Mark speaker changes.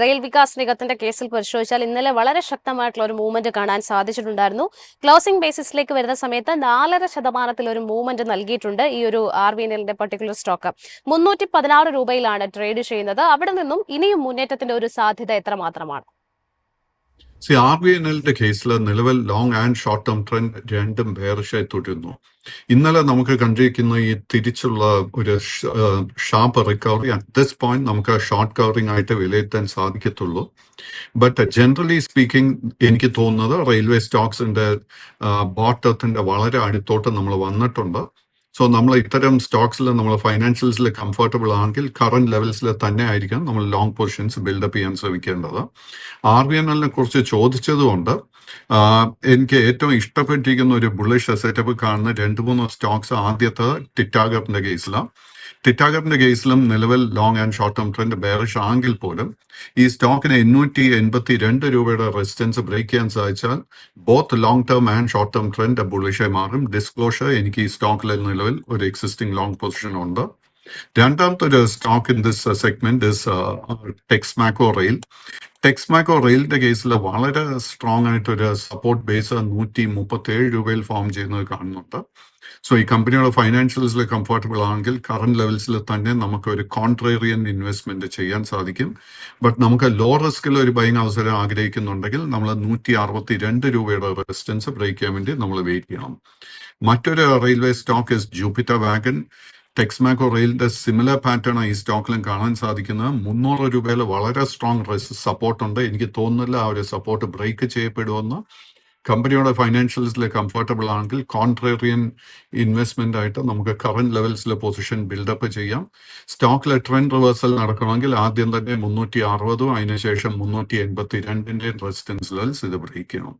Speaker 1: Rail Vikas നിഗത്തിന്റെ കേസിൽ പരിശോധിച്ചാൽ ഇന്നലെ വളരെ ശക്തമായിട്ടുള്ള ഒരു മൂവ്മെന്റ് കാണാൻ സാധിച്ചിട്ടുണ്ടായിരുന്നു. ക്ലോസിംഗ് ബേസിസിലേക്ക് വരുന്ന സമയത്ത് 4.5% ഒരു മൂവ്മെന്റ് നൽകിയിട്ടുണ്ട് ഈ ഒരു RVNLന്റെ പർട്ടിക്കുലർ സ്റ്റോക്ക്. 316 രൂപയിലാണ് ട്രേഡ് ചെയ്യുന്നത്. അവിടെ നിന്നും ഇനിയും മുന്നേറ്റത്തിന്റെ ഒരു സാധ്യത എത്രമാത്രമാണ്?
Speaker 2: RVNLന്റെ കേസിൽ നിലവിൽ long and short term trend രണ്ടും ബെയറിഷായി തുടരുന്നു. ഇന്നലെ നമുക്ക് കണ്ടിരിക്കുന്ന ഈ തിരിച്ചുള്ള ഒരു sharp recovery at this point നമുക്ക് ഷോർട്ട് കവറിംഗ് ആയിട്ട് വിലയിരുത്താൻ സാധിക്കത്തുള്ളൂ. ബട്ട് ജനറലി സ്പീക്കിംഗ് എനിക്ക് തോന്നുന്നത് റെയിൽവേ സ്റ്റോക്സിന്റെ ബോട്ടത്തിന്റെ വളരെ അടുത്തോട്ട് നമ്മൾ വന്നിട്ടുണ്ട്. സോ നമ്മൾ ഇത്തരം സ്റ്റോക്സിൽ നമ്മൾ ഫൈനാൻഷ്യൽസിൽ കംഫർട്ടബിൾ ആണെങ്കിൽ കറന്റ് ലെവൽസിൽ തന്നെ ആയിരിക്കും നമ്മൾ ലോങ് പൊസിഷൻസ് ബിൽഡപ്പ് ചെയ്യാൻ ശ്രമിക്കേണ്ടത്. RVNLനെ കുറിച്ച് ചോദിച്ചതുകൊണ്ട് എനിക്ക് ഏറ്റവും ഇഷ്ടപ്പെട്ടിരിക്കുന്ന ഒരു ബുള്ളിഷ് സെറ്റപ്പ് കാണുന്ന 2-3 സ്റ്റോക്സ്. ആദ്യത്തെ ടിറ്റാഗറിന്റെ കേസിലാണ്. ടിറ്റാഗറിന്റെ കേസിലും നിലവിൽ long and short term trend bearish ആണെങ്കിൽ പോലും ഈ സ്റ്റോക്കിന് 882 രൂപയുടെ റെസിസ്റ്റൻസ് ബ്രേക്ക് ചെയ്യാൻ സാധിച്ചാൽ both long term and short term trend ബുള്ളിഷായി മാറും. ഡിസ്ക്ലോഷർ എനിക്ക് ഈ സ്റ്റോക്കിൽ നിലവിൽ ഒരു എക്സിസ്റ്റിംഗ് ലോങ് പൊസിഷൻ ഉണ്ട്. രണ്ടാമത്തെ ഒരു stock in this segment is Texmaco rail. Texmaco റെയിലിന്റെ കേസിൽ വളരെ സ്ട്രോങ് ആയിട്ടൊരു സപ്പോർട്ട് ബേസ് 137 രൂപയിൽ ഫോം ചെയ്യുന്നത് കാണുന്നുണ്ട്. സോ ഈ കമ്പനിയുടെ ഫൈനാൻഷ്യൽസിൽ കംഫർട്ടബിൾ ആണെങ്കിൽ കറന്റ് ലെവൽസിൽ തന്നെ നമുക്ക് ഒരു കോൺട്രേറിയൻ ഇൻവെസ്റ്റ്മെന്റ് ചെയ്യാൻ സാധിക്കും. ബട്ട് നമുക്ക് ലോ റിസ്കിൽ ഒരു ബൈങ് അവസരം ആഗ്രഹിക്കുന്നുണ്ടെങ്കിൽ നമ്മൾ 162 രൂപയുടെ റെസിസ്റ്റൻസ് ബ്രേക്ക് ചെയ്യാൻ വേണ്ടി നമ്മൾ വെയിറ്റ് ചെയ്യണം. മറ്റൊരു railway stock is Jupiter wagon. Texmaco റെയിലിന്റെ സിമിലർ പാറ്റേൺ ഈ സ്റ്റോക്കിലും കാണാൻ സാധിക്കുന്നത്. 300 രൂപയിൽ വളരെ സ്ട്രോങ് സപ്പോർട്ട് ഉണ്ട്. എനിക്ക് തോന്നുന്നില്ല ആ ഒരു സപ്പോർട്ട് ബ്രേക്ക് ചെയ്യപ്പെടുമെന്ന്. കമ്പനിയുടെ ഫൈനാൻഷ്യൽസിൽ കംഫർട്ടബിൾ ആണെങ്കിൽ കോൺട്രേറിയൻ ഇൻവെസ്റ്റ്മെന്റ് ആയിട്ട് നമുക്ക് കറന്റ് ലെവൽസിലെ പൊസിഷൻ ബിൽഡപ്പ് ചെയ്യാം. സ്റ്റോക്കിലെ ട്രെൻഡ് റിവേഴ്സൽ നടക്കണമെങ്കിൽ ആദ്യം തന്നെ 360 അതിനുശേഷം 382 റെസിസ്റ്റൻസ് ലെവൽസ് ഇത് ബ്രേക്ക് ചെയ്യണം.